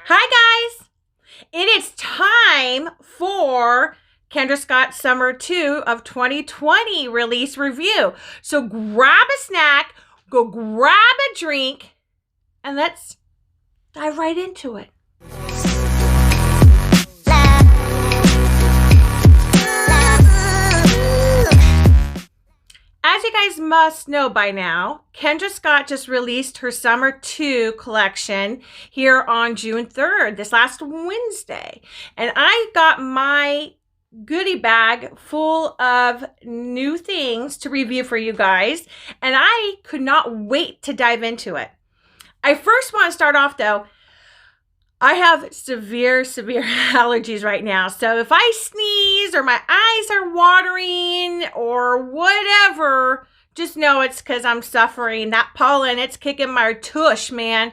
Hi, guys. It is time for Kendra Scott Summer 2 of 2020 release review. So grab a snack, go grab a drink, and let's dive right into it. As you guys must know by now, Kendra Scott just released her Summer 2 collection here on June 3rd, this last Wednesday. And I got my goodie bag full of new things to review for you guys, and I could not wait to dive into it. I first want to start off though, I have severe allergies right now. So if I sneeze or my eyes are watering or whatever, just know it's because I'm suffering. That pollen, it's kicking my tush, man.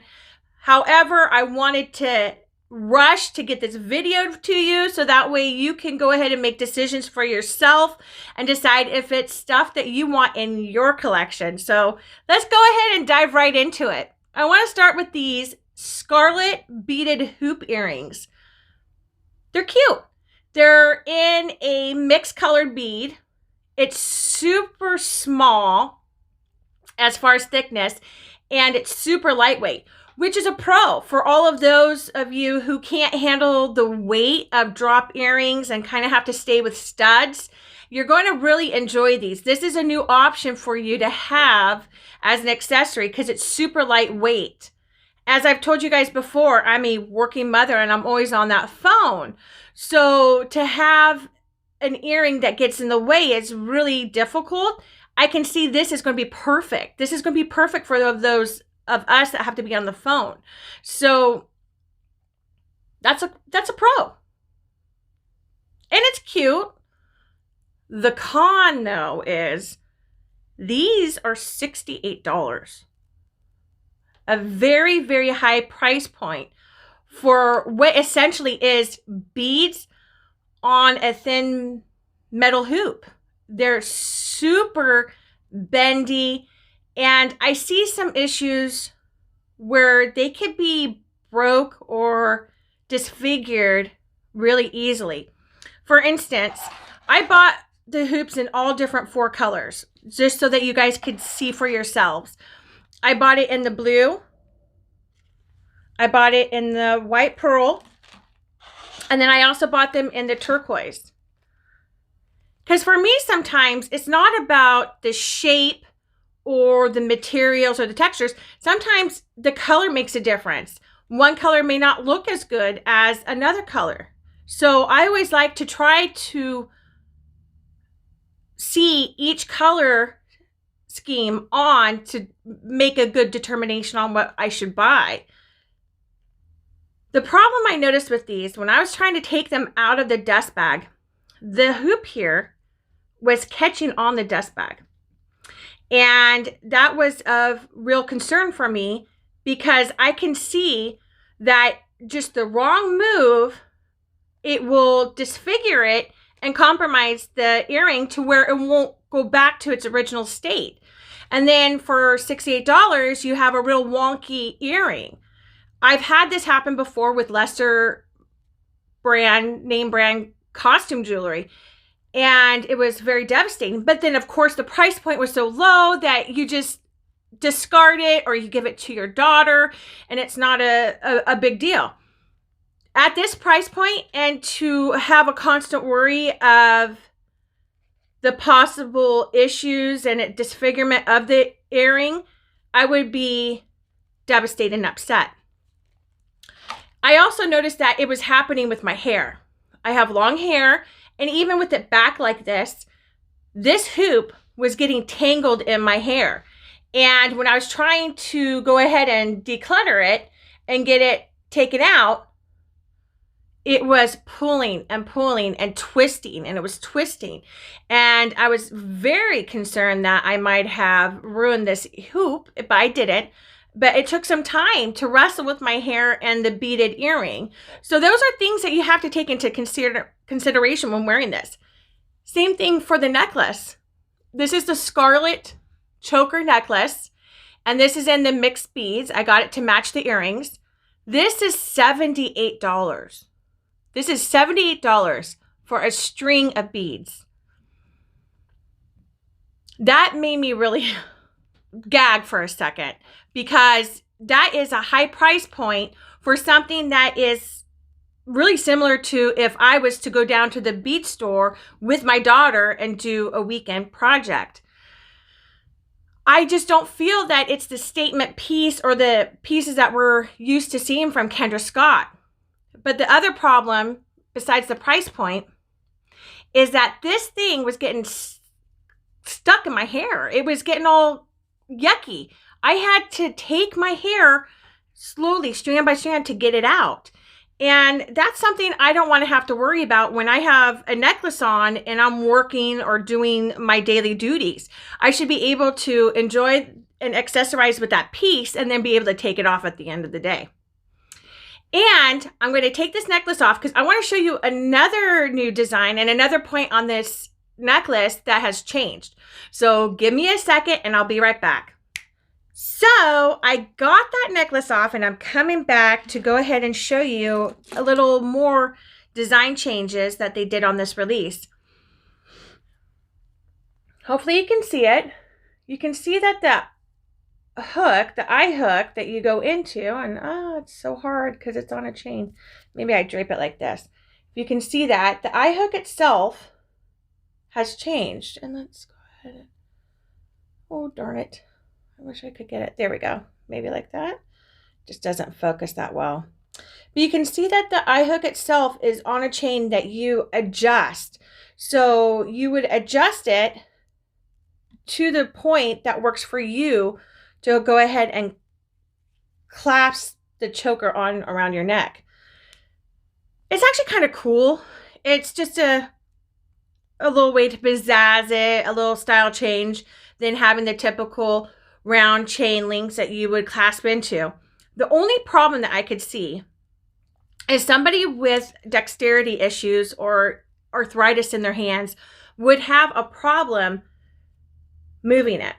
However, I wanted to rush to get this video to you so that way you can go ahead and make decisions for yourself and decide if it's stuff that you want in your collection. So let's go ahead and dive right into it. I want to start with these scarlet beaded hoop earrings. They're cute. They're in a mixed colored bead. It's super small as far as thickness, and it's super lightweight, which is a pro for all of those of you who can't handle the weight of drop earrings and kind of have to stay with studs. You're going to really enjoy these. This is a new option for you to have as an accessory because it's super lightweight. As I've told you guys before, I'm a working mother and I'm always on that phone. So to have an earring that gets in the way is really difficult. I can see this is going to be perfect. This is going to be perfect for those of us that have to be on the phone. So that's a pro. And it's cute. The con though is these are $68. A very, very high price point for what essentially is beads on a thin metal hoop. They're super bendy, and I see some issues where they could be broke or disfigured really easily. For instance, I bought the hoops in all different 4 colors just so that you guys could see for yourselves. I bought it in the blue. I bought it in the white pearl. And then I also bought them in the turquoise. Because for me, sometimes it's not about the shape or the materials or the textures. Sometimes the color makes a difference. One color may not look as good as another color. So I always like to try to see each color scheme on to make a good determination on what I should buy. The problem I noticed with these, when I was trying to take them out of the dust bag, the hoop here was catching on the dust bag. And that was of real concern for me because I can see that just the wrong move, it will disfigure it and compromise the earring to where it won't go back to its original state. And then for $68, you have a real wonky earring. I've had this happen before with lesser name brand costume jewelry, and it was very devastating. But then, of course, the price point was so low that you just discard it or you give it to your daughter, and it's not a big deal. At this price point, and to have a constant worry of the possible issues and disfigurement of the earring, I would be devastated and upset. I also noticed that it was happening with my hair. I have long hair, and even with it back like this hoop was getting tangled in my hair. And when I was trying to go ahead and declutter it and get it taken out, it was pulling and twisting, and it was twisting. And I was very concerned that I might have ruined this hoop, but I didn't. But it took some time to wrestle with my hair and the beaded earring. So those are things that you have to take into consideration when wearing this. Same thing for the necklace. This is the scarlet choker necklace, and this is in the mixed beads. I got it to match the earrings. This is $78. This is $78 for a string of beads. That made me really gag for a second, because that is a high price point for something that is really similar to if I was to go down to the bead store with my daughter and do a weekend project. I just don't feel that it's the statement piece or the pieces that we're used to seeing from Kendra Scott. But the other problem, besides the price point, is that this thing was getting stuck in my hair. It was getting all yucky. I had to take my hair slowly, strand by strand, to get it out. And that's something I don't want to have to worry about when I have a necklace on and I'm working or doing my daily duties. I should be able to enjoy and accessorize with that piece and then be able to take it off at the end of the day. And I'm going to take this necklace off because I want to show you another new design and another point on this necklace that has changed. So give me a second and I'll be right back. So I got that necklace off and I'm coming back to go ahead and show you a little more design changes that they did on this release. Hopefully you can see it. You can see that the hook, the eye hook that you go into, and it's so hard because it's on a chain. Maybe I drape it like this. If you can see that, the eye hook itself has changed. And let's go ahead and, oh darn it. I wish I could get it. There we go. Maybe like that. Just doesn't focus that well. But you can see that the eye hook itself is on a chain that you adjust. So you would adjust it to the point that works for you to go ahead and clasp the choker on around your neck. It's actually kind of cool. It's just a little way to pizzazz it, a little style change than having the typical round chain links that you would clasp into. The only problem that I could see is somebody with dexterity issues or arthritis in their hands would have a problem moving it.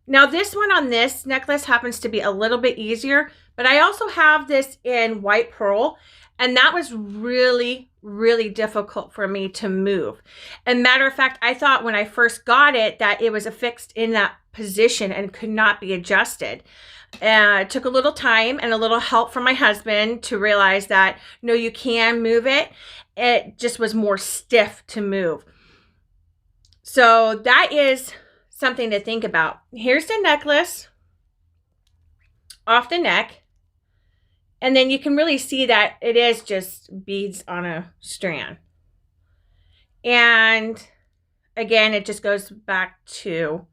Now this one on this necklace happens to be a little bit easier, but I also have this in white pearl, and that was really, really difficult for me to move. And matter of fact, I thought when I first got it that it was affixed in that position and could not be adjusted. It took a little time and a little help from my husband to realize that, no, you can move it. It just was more stiff to move. So that is something to think about. Here's the necklace off the neck. And then you can really see that it is just beads on a strand. And again, it just goes back to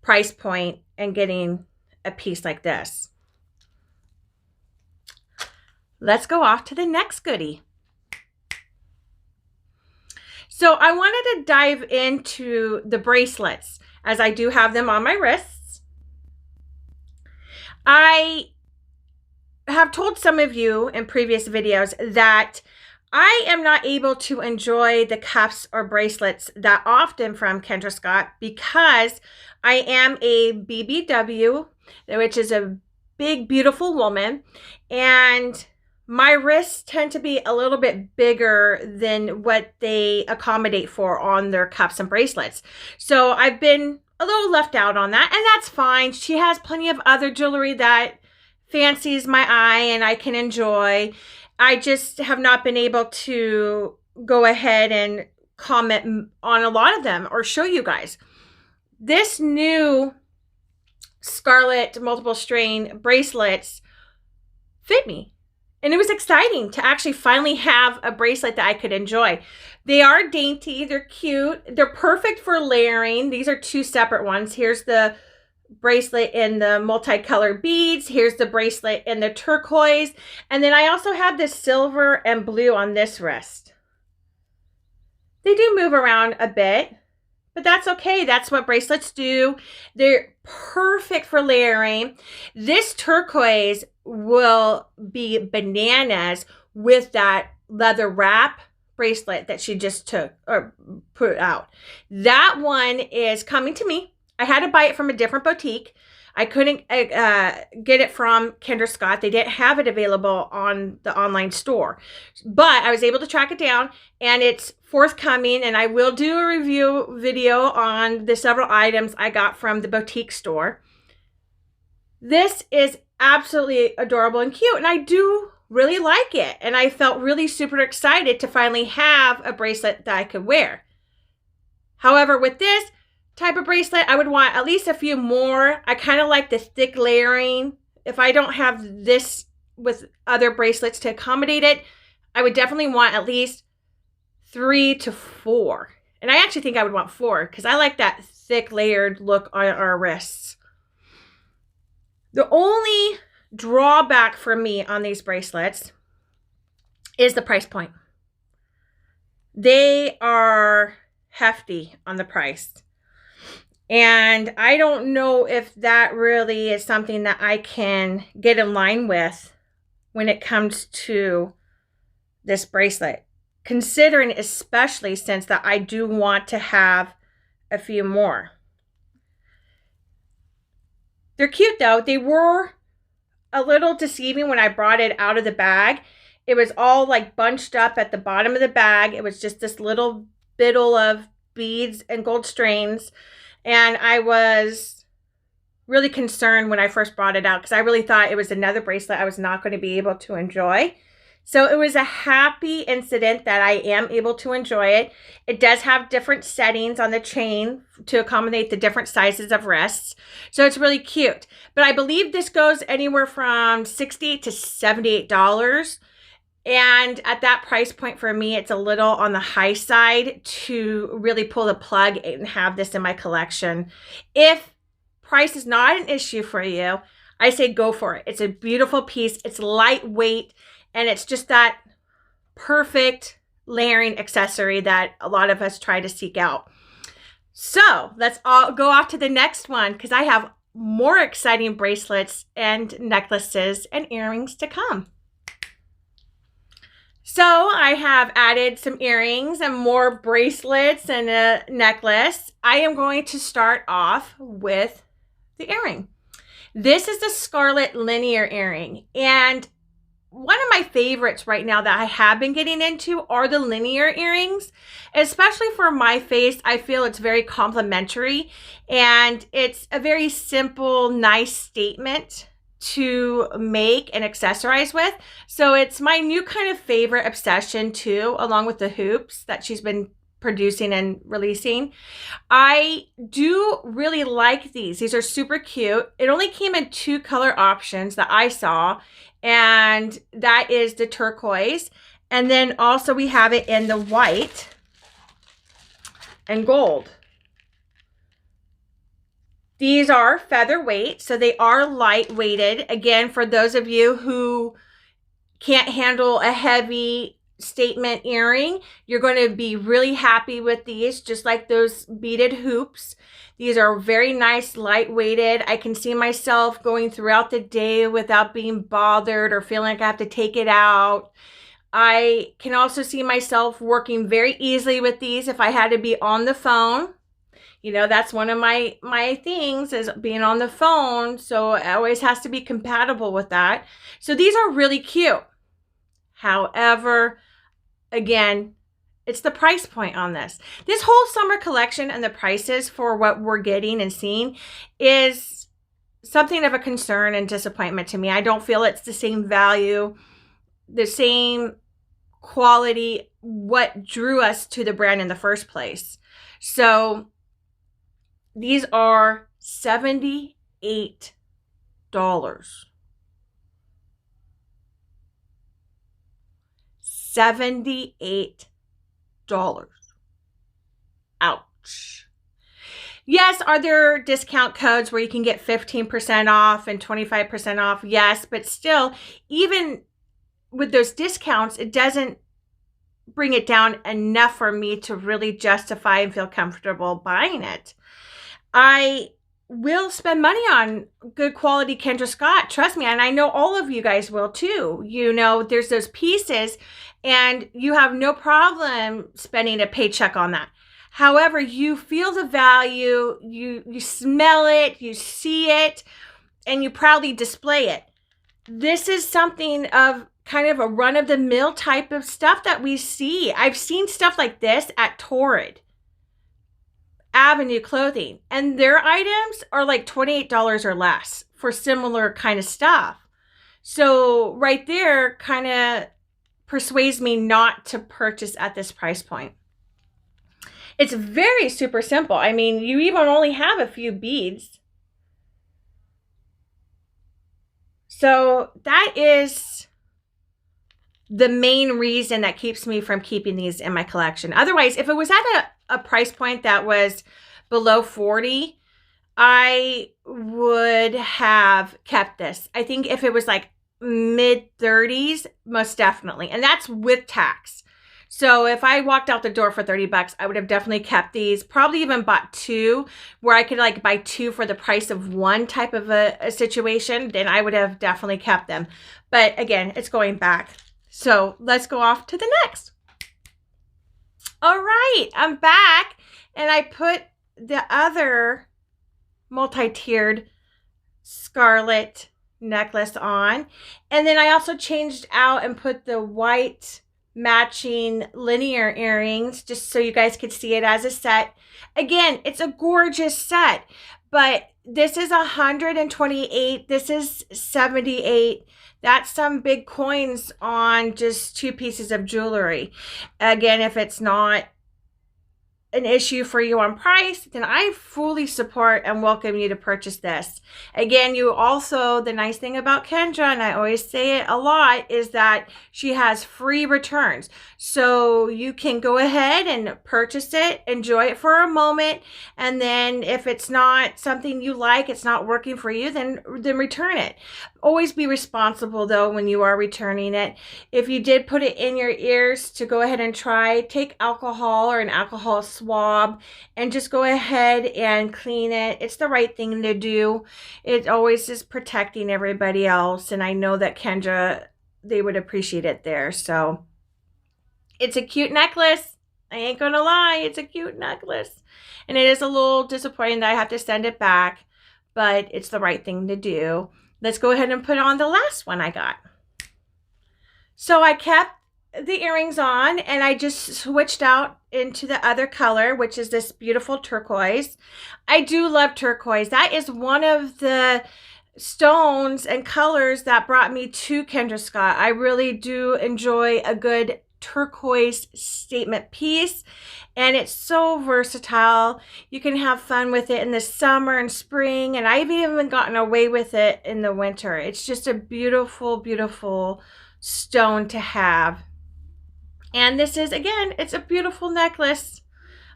price point and getting a piece like this. Let's go off to the next goodie. So I wanted to dive into the bracelets, as I do have them on my wrists. I have told some of you in previous videos that I am not able to enjoy the cuffs or bracelets that often from Kendra Scott because I am a BBW, which is a big, beautiful woman, and my wrists tend to be a little bit bigger than what they accommodate for on their cuffs and bracelets. So I've been a little left out on that, and that's fine. She has plenty of other jewelry that fancies my eye and I can enjoy. I just have not been able to go ahead and comment on a lot of them or show you guys. This new Scarlet multiple strain bracelets fit me. And it was exciting to actually finally have a bracelet that I could enjoy. They are dainty, they're cute, they're perfect for layering. These are two separate ones. Here's the bracelet in the multicolored beads. Here's the bracelet in the turquoise. And then I also have this silver and blue on this wrist. They do move around a bit, but that's okay. That's what bracelets do. They're perfect for layering. This turquoise will be bananas with that leather wrap bracelet that she just took or put out. That one is coming to me. I had to buy it from a different boutique. I couldn't get it from Kendra Scott. They didn't have it available on the online store, but I was able to track it down, and it's forthcoming, and I will do a review video on the several items I got from the boutique store. This is absolutely adorable and cute, and I do really like it, and I felt really super excited to finally have a bracelet that I could wear. However, with this type of bracelet, I would want at least a few more. I kind of like the thick layering. If I don't have this with other bracelets to accommodate it, I would definitely want at least 3 to 4. And I actually think I would want 4 because I like that thick layered look on our wrists. The only drawback for me on these bracelets is the price point. They are hefty on the price. And I don't know if that really is something that I can get in line with when it comes to this bracelet. Considering especially since that I do want to have a few more. They're cute though. They were a little deceiving when I brought it out of the bag. It was all like bunched up at the bottom of the bag. It was just this little biddle of beads and gold strains. And I was really concerned when I first brought it out because I really thought it was another bracelet I was not going to be able to enjoy. So it was a happy incident that I am able to enjoy it. It does have different settings on the chain to accommodate the different sizes of wrists. So it's really cute. But I believe this goes anywhere from $68 to $78. And at that price point for me, it's a little on the high side to really pull the plug and have this in my collection. If price is not an issue for you, I say go for it. It's a beautiful piece. It's lightweight. And it's just that perfect layering accessory that a lot of us try to seek out. So let's all go off to the next one because I have more exciting bracelets and necklaces and earrings to come. So I have added some earrings and more bracelets and a necklace. I am going to start off with the earring. This is the Scarlet Linear earring, and one of my favorites right now that I have been getting into are the linear earrings, especially for my face. I feel it's very complimentary and it's a very simple, nice statement to make and accessorize with. So it's my new kind of favorite obsession too, along with the hoops that she's been producing and releasing. I do really like these. These are super cute. It only came in 2 color options that I saw, and that is the turquoise, and then also we have it in the white and gold. These are featherweight, so they are lightweighted. Again, for those of you who can't handle a heavy statement earring, you're going to be really happy with these, just like those beaded hoops. These are very nice, lightweighted. I can see myself going throughout the day without being bothered or feeling like I have to take it out. I can also see myself working very easily with these if I had to be on the phone. You know, that's one of my things is being on the phone. So it always has to be compatible with that. So these are really cute. However, again, it's the price point on this. This whole summer collection and the prices for what we're getting and seeing is something of a concern and disappointment to me. I don't feel it's the same value, the same quality, what drew us to the brand in the first place. So these are $78. $78. Ouch. Yes, are there discount codes where you can get 15% off and 25% off? Yes, but still, even with those discounts, it doesn't bring it down enough for me to really justify and feel comfortable buying it. I will spend money on good quality Kendra Scott, trust me, and I know all of you guys will too. You know, there's those pieces and you have no problem spending a paycheck on that. However, you feel the value, you smell it, you see it and you proudly display it. This is something of kind of a run-of-the-mill type of stuff that we see. I've seen stuff like this at Torrid Avenue Clothing, and their items are like $28 or less for similar kind of stuff. So right there kind of persuades me not to purchase at this price point. It's very super simple. I mean, you even only have a few beads. So that is the main reason that keeps me from keeping these in my collection. Otherwise, if it was at a price point that was below 40, I would have kept this. I think if it was like mid 30s, most definitely. And that's with tax. So if I walked out the door for 30 bucks, I would have definitely kept these, probably even bought two, where I could like buy two for the price of one type of a situation. Then I would have definitely kept them. But again, it's going back. So let's go off to the next. All right, I'm back, and I put the other multi-tiered scarlet necklace on. And then I also changed out and put the white matching linear earrings just so you guys could see it as a set. Again, it's a gorgeous set, but this is 128. This is 78. That's some big coins on just two pieces of jewelry. Again, if it's not an issue for you on price, then I fully support and welcome you to purchase this. Again, you also, the nice thing about Kendra, and I always say it a lot, is that she has free returns. So you can go ahead and purchase it, enjoy it for a moment, and then if it's not something you like, it's not working for you, then return it. Always be responsible though when you are returning it. If you did put it in your ears to go ahead and try, take alcohol or an alcohol swab and just go ahead and clean it. It's the right thing to do. It always is protecting everybody else, and I know that Kendra, they would appreciate it there. So it's a cute necklace. I ain't gonna lie, it's a cute necklace. And it is a little disappointing that I have to send it back, but it's the right thing to do. Let's go ahead and put on the last one I got. So I kept the earrings on, and I just switched out into the other color, which is this beautiful turquoise. I do love turquoise. That is one of the stones and colors that brought me to Kendra Scott. I really do enjoy a good turquoise statement piece, and it's so versatile. You can have fun with it in the summer and spring, and I've even gotten away with it in the winter. It's just a beautiful, beautiful stone to have. And this is, again, it's a beautiful necklace.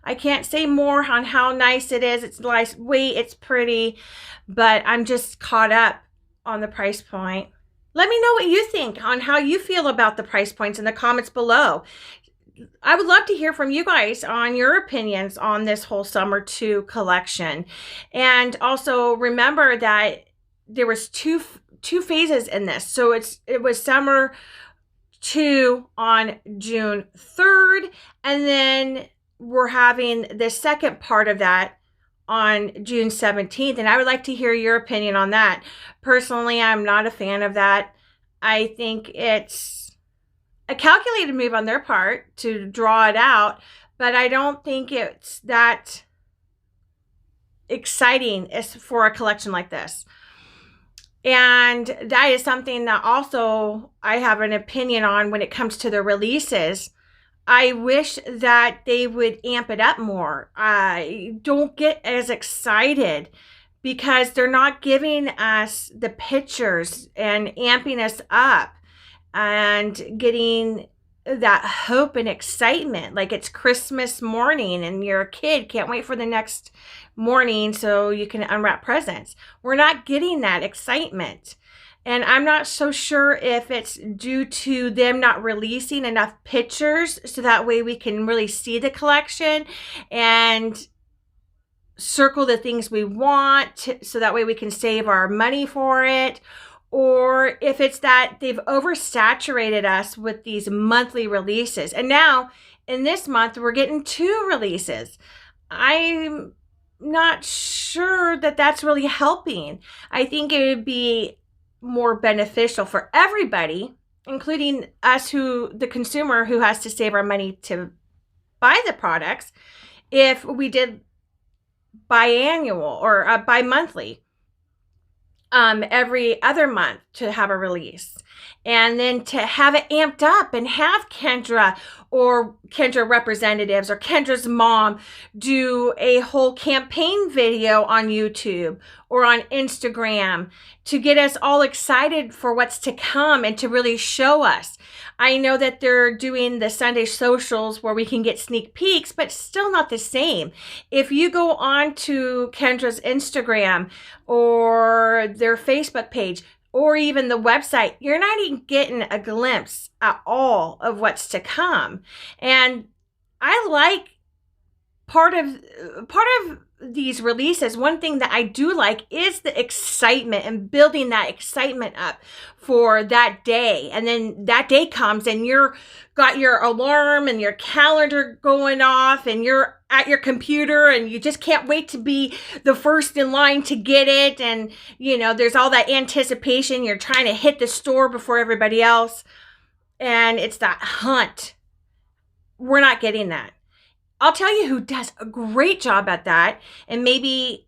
I can't say more on how nice it is. It's lightweight, it's pretty, but I'm just caught up on the price point. Let me know what you think on how you feel about the price points in the comments below. I would love to hear from you guys on your opinions on this whole Summer 2 collection. And also remember that there was two phases in this. So it was Summer 2 on June 3rd, and then we're having the second part of that on June 17th, and I would like to hear your opinion on that. Personally, I'm not a fan of that. I think it's a calculated move on their part to draw it out, but I don't think it's that exciting as for a collection like this. And that is something that also I have an opinion on when it comes to the releases. I wish that they would amp it up more. I don't get as excited because they're not giving us the pictures and amping us up and getting that hope and excitement. Like it's Christmas morning and you're a kid, can't wait for the next morning so you can unwrap presents. We're not getting that excitement. And I'm not so sure if it's due to them not releasing enough pictures so that way we can really see the collection and circle the things we want so that way we can save our money for it, or if it's that they've oversaturated us with these monthly releases. And now in this month, we're getting 2 releases. I'm not sure that that's really helping. I think it would be more beneficial for everybody, including us, the consumer, who has to save our money to buy the products, if we did biannual or bi-monthly, every other month, to have a release, and then to have it amped up and have Kendra or Kendra representatives or Kendra's mom do a whole campaign video on YouTube or on Instagram to get us all excited for what's to come and to really show us. I know that they're doing the Sunday socials where we can get sneak peeks, but still not the same. If you go on to Kendra's Instagram or their Facebook page, or even the website, you're not even getting a glimpse at all of what's to come. And I like part of these releases. One thing that I do like is the excitement and building that excitement up for that day. And then that day comes and you're got your alarm and your calendar going off and you're at your computer and you just can't wait to be the first in line to get it. And, you know, there's all that anticipation. You're trying to hit the store before everybody else. And it's that hunt. We're not getting that. I'll tell you who does a great job at that, and maybe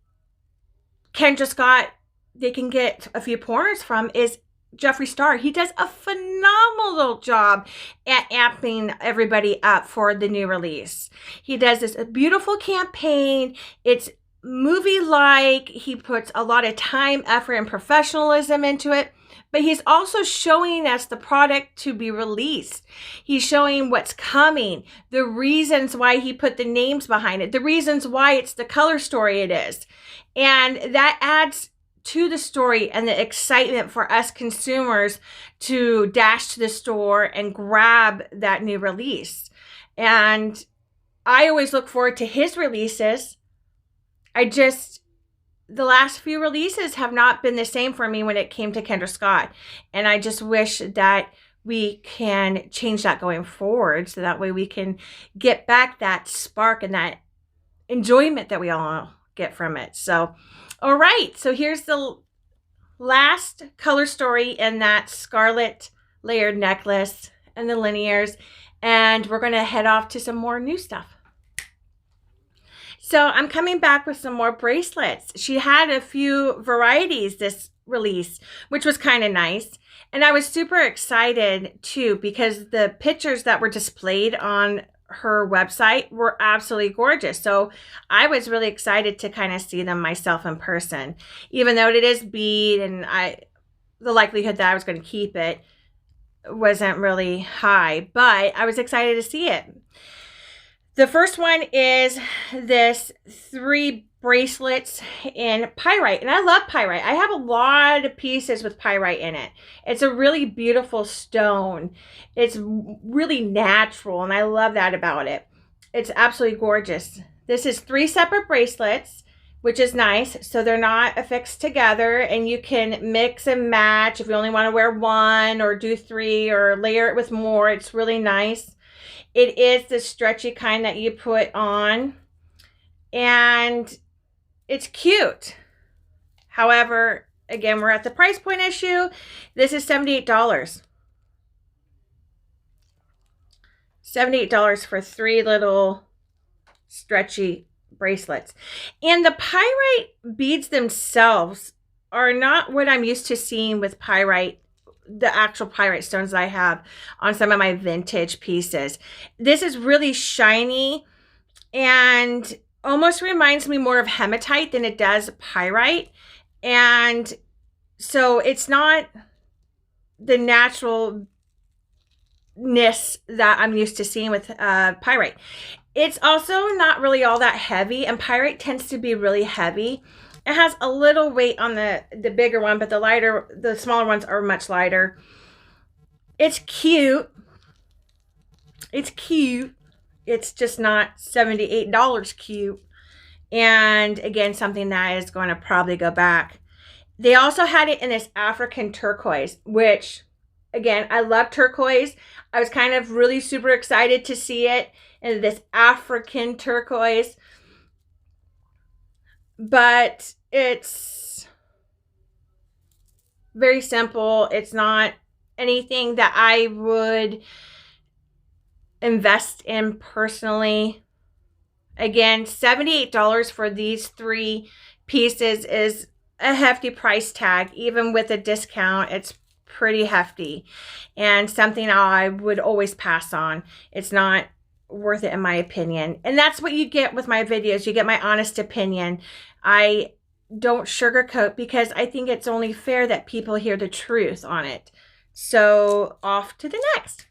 Kendra Scott, they can get a few pointers from, is Jeffree Star. He does a phenomenal job at amping everybody up for the new release. He does this beautiful campaign. It's movie-like. He puts a lot of time, effort, and professionalism into it. But he's also showing us the product to be released. He's showing what's coming, the reasons why he put the names behind it, the reasons why it's the color story it is. And that adds to the story and the excitement for us consumers to dash to the store and grab that new release. And I always look forward to his releases. The last few releases have not been the same for me when it came to Kendra Scott. And I just wish that we can change that going forward, so that way we can get back that spark and that enjoyment that we all get from it. So, all right. So here's the last color story in that scarlet layered necklace and the linears. And we're going to head off to some more new stuff. So I'm coming back with some more bracelets. She had a few varieties this release, which was kind of nice. And I was super excited too, because the pictures that were displayed on her website were absolutely gorgeous. So I was really excited to kind of see them myself in person, even though it is bead and the likelihood that I was going to keep it wasn't really high, but I was excited to see it. The first one is this 3 bracelets in pyrite. And I love pyrite. I have a lot of pieces with pyrite in it. It's a really beautiful stone. It's really natural, and I love that about it. It's absolutely gorgeous. This is 3 separate bracelets, which is nice. So they're not affixed together, and you can mix and match if you only want to wear 1 or do 3 or layer it with more. It's really nice. It is the stretchy kind that you put on, and it's cute. However, again, we're at the price point issue. This is $78. $78 for 3 little stretchy bracelets. And the pyrite beads themselves are not what I'm used to seeing with pyrite, the actual pyrite stones I have on some of my vintage pieces. This is really shiny and almost reminds me more of hematite than it does pyrite. And so it's not the naturalness that I'm used to seeing with pyrite. It's also not really all that heavy, and pyrite tends to be really heavy. It has a little weight on the bigger one, but the smaller ones are much lighter. It's cute. It's cute. It's just not $78 cute. And again, something that is going to probably go back. They also had it in this African turquoise, which, again, I love turquoise. I was kind of really super excited to see it in this African turquoise. but it's very simple. It's not anything that I would invest in personally. Again, $78 for these 3 pieces is a hefty price tag. Even with a discount, it's pretty hefty and something I would always pass on. It's not worth it in my opinion. And that's what you get with my videos. You get my honest opinion. I don't sugarcoat because I think it's only fair that people hear the truth on it. So off to the next.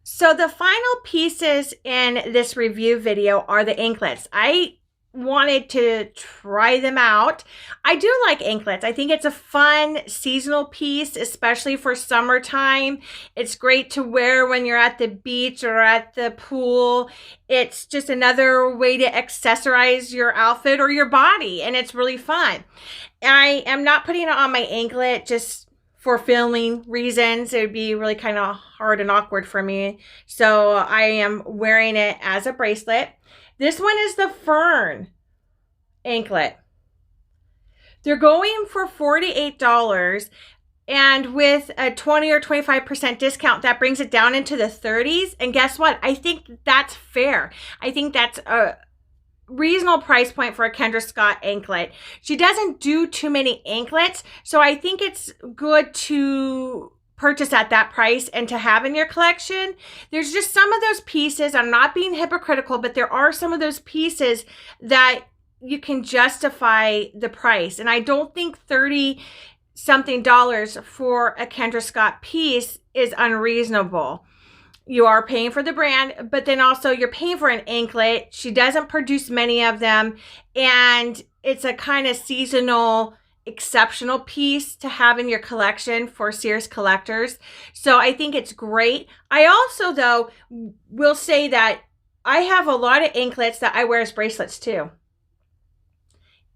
So the final pieces in this review video are the anklets. I wanted to try them out. I do like anklets. I think it's a fun seasonal piece, especially for summertime. It's great to wear when you're at the beach or at the pool. It's just another way to accessorize your outfit or your body, and it's really fun. I am not putting it on my anklet just for filming reasons. It would be really kind of hard and awkward for me. So I am wearing it as a bracelet. This one is the fern anklet. They're going for $48. And with a 20 or 25% discount, that brings it down into the 30s. And guess what? I think that's fair. I think that's a reasonable price point for a Kendra Scott anklet. She doesn't do too many anklets, so I think it's good to purchase at that price and to have in your collection. There's just some of those pieces, I'm not being hypocritical, but there are some of those pieces that you can justify the price. And I don't think 30 something dollars for a Kendra Scott piece is unreasonable. You are paying for the brand, but then also you're paying for an anklet. She doesn't produce many of them, and it's a kind of seasonal, exceptional piece to have in your collection for serious collectors. So I think it's great. I also, though, will say that I have a lot of anklets that I wear as bracelets too.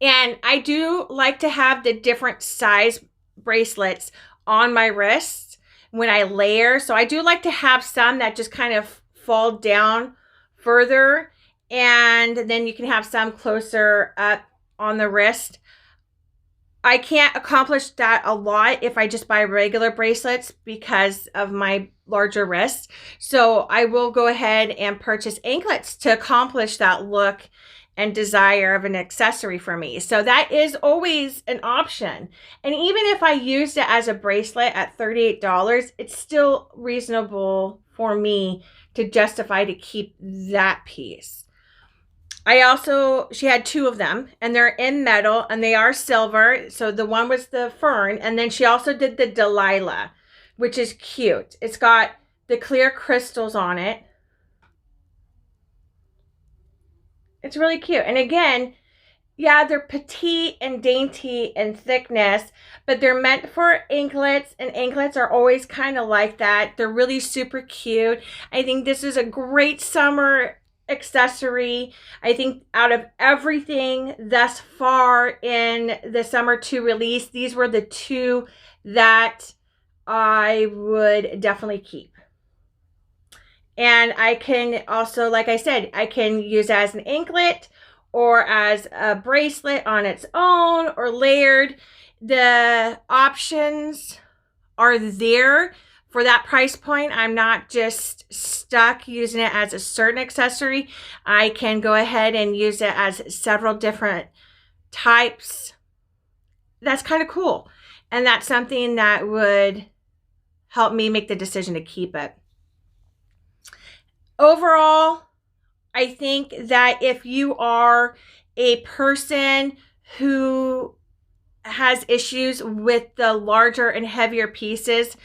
And I do like to have the different size bracelets on my wrists when I layer. So I do like to have some that just kind of fall down further, and then you can have some closer up on the wrist. I can't accomplish that a lot if I just buy regular bracelets because of my larger wrists. So I will go ahead and purchase anklets to accomplish that look and desire of an accessory for me. So that is always an option. And even if I used it as a bracelet at $38, it's still reasonable for me to justify to keep that piece. She had 2 of them, and they're in metal, and they are silver. So the one was the fern, and then she also did the Delilah, which is cute. It's got the clear crystals on it. It's really cute. And again, yeah, they're petite and dainty in thickness, but they're meant for anklets, and anklets are always kind of like that. They're really super cute. I think this is a great summer accessory. I think out of everything thus far in the summer 2 release, these were the 2 that I would definitely keep. And I can also, like I said, I can use as an anklet or as a bracelet on its own or layered. The options are there for that price point. I'm not just stuck using it as a certain accessory. I can go ahead and use it as several different types. That's kind of cool. And that's something that would help me make the decision to keep it. Overall, I think that if you are a person who has issues with the larger and heavier pieces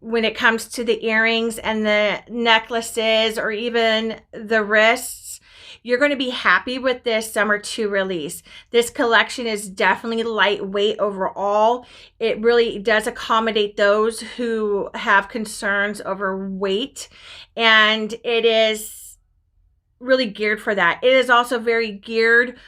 when it comes to the earrings and the necklaces or even the wrists, you're going to be happy with this summer 2 release. This collection is definitely lightweight overall. It really does accommodate those who have concerns over weight, and it is really geared for that. It is also very geared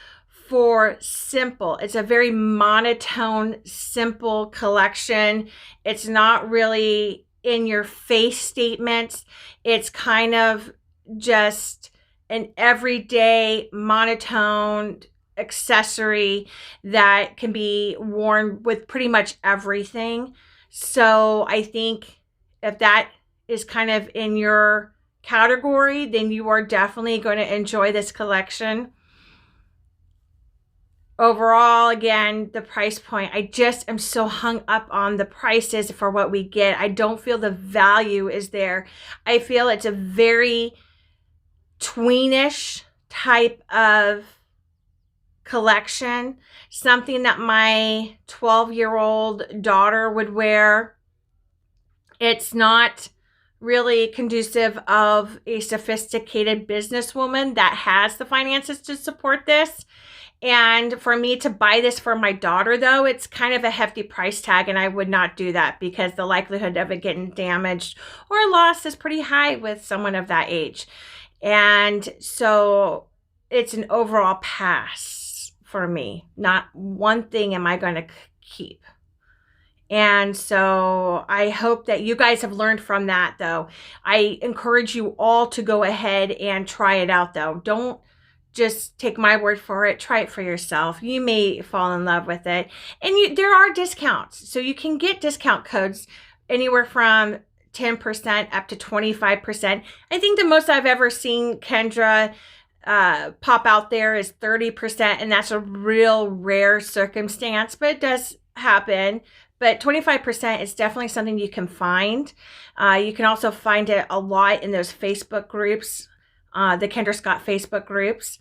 for simple. It's a very monotone, simple collection. It's not really in your face statements. It's kind of just an everyday monotone accessory that can be worn with pretty much everything. So I think if that is kind of in your category, then you are definitely going to enjoy this collection. Overall, again, the price point, I just am so hung up on the prices for what we get. I don't feel the value is there. I feel it's a very tweenish type of collection, something that my 12-year-old daughter would wear. It's not really conducive of a sophisticated businesswoman that has the finances to support this. And for me to buy this for my daughter, though, it's kind of a hefty price tag, and I would not do that because the likelihood of it getting damaged or lost is pretty high with someone of that age. And so it's an overall pass for me. Not one thing am I going to keep. And so I hope that you guys have learned from that, though. I encourage you all to go ahead and try it out, though. Don't just take my word for it. Try it for yourself. You may fall in love with it. And there are discounts. So you can get discount codes anywhere from 10% up to 25%. I think the most I've ever seen Kendra pop out there is 30%. And that's a real rare circumstance, but it does happen. But 25% is definitely something you can find. You can also find it a lot in those Facebook groups. The Kendra Scott Facebook groups.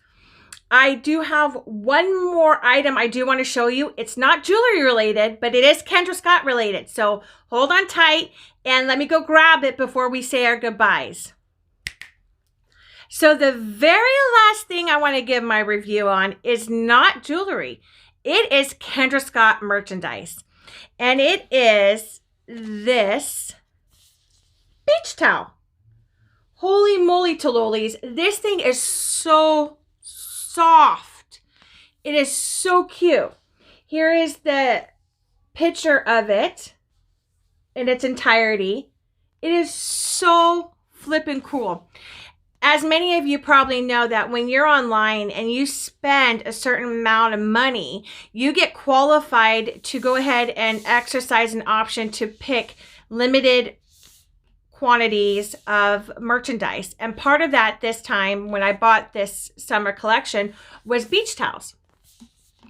I do have one more item I do want to show you. It's not jewelry related, but it is Kendra Scott related. So hold on tight and let me go grab it before we say our goodbyes. So the very last thing I want to give my review on is not jewelry. It is Kendra Scott merchandise. And it is this beach towel. Holy moly tololis. This thing is so soft. It is so cute. Here is the picture of it in its entirety. It is so flippin' cool. As many of you probably know that when you're online and you spend a certain amount of money, you get qualified to go ahead and exercise an option to pick limited quantities of merchandise. And part of that this time when I bought this summer collection was beach towels.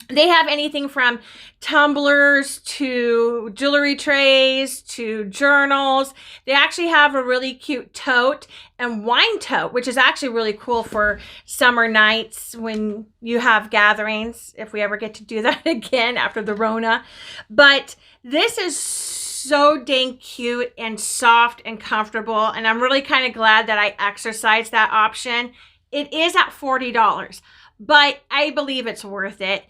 They have anything from tumblers to jewelry trays to journals. They actually have a really cute tote and wine tote, which is actually really cool for summer nights when you have gatherings, if we ever get to do that again after the Rona. But this is so dang cute and soft and comfortable, and I'm really kind of glad that I exercised that option. It is at $40, but I believe it's worth it.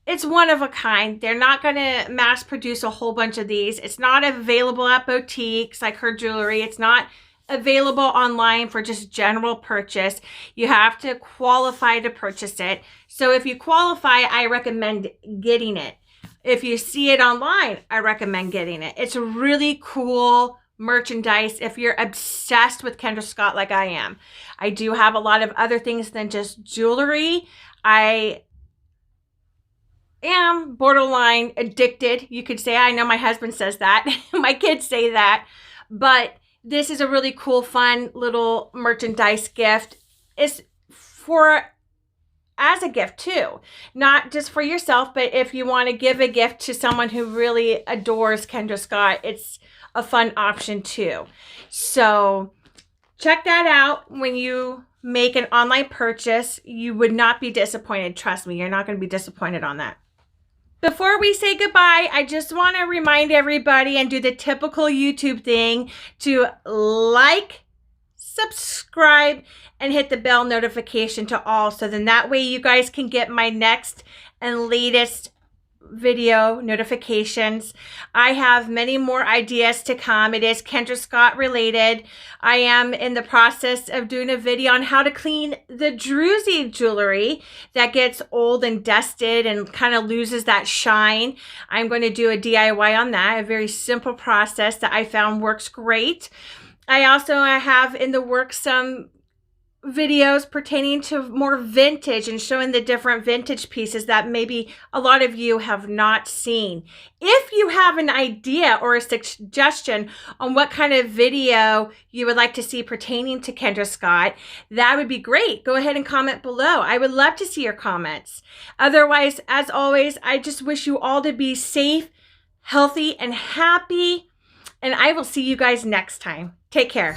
It's one of a kind. They're not going to mass produce a whole bunch of these. It's not available at boutiques like her jewelry. It's not available online for just general purchase. You have to qualify to purchase it. So if you qualify, I recommend getting it. If you see it online, I recommend getting it. It's a really cool merchandise if you're obsessed with Kendra Scott like I am. I do have a lot of other things than just jewelry. I am borderline addicted, you could say. I know my husband says that. My kids say that. But this is a really cool, fun little merchandise gift. It's for as a gift too, not just for yourself, but if you want to give a gift to someone who really adores Kendra Scott, it's a fun option too. So check that out when you make an online purchase. You would not be disappointed. Trust me, you're not going to be disappointed on that. Before we say goodbye, I just want to remind everybody and do the typical YouTube thing to like, subscribe, and hit the bell notification to all. So then that way you guys can get my next and latest video notifications. I have many more ideas to come. It is Kendra Scott related. I am in the process of doing a video on how to clean the druzy jewelry that gets old and dusted and kind of loses that shine. I'm going to do a DIY on that, a very simple process that I found works great. I also have in the works some videos pertaining to more vintage and showing the different vintage pieces that maybe a lot of you have not seen. If you have an idea or a suggestion on what kind of video you would like to see pertaining to Kendra Scott, that would be great. Go ahead and comment below. I would love to see your comments. Otherwise, as always, I just wish you all to be safe, healthy, and happy. And I will see you guys next time. Take care.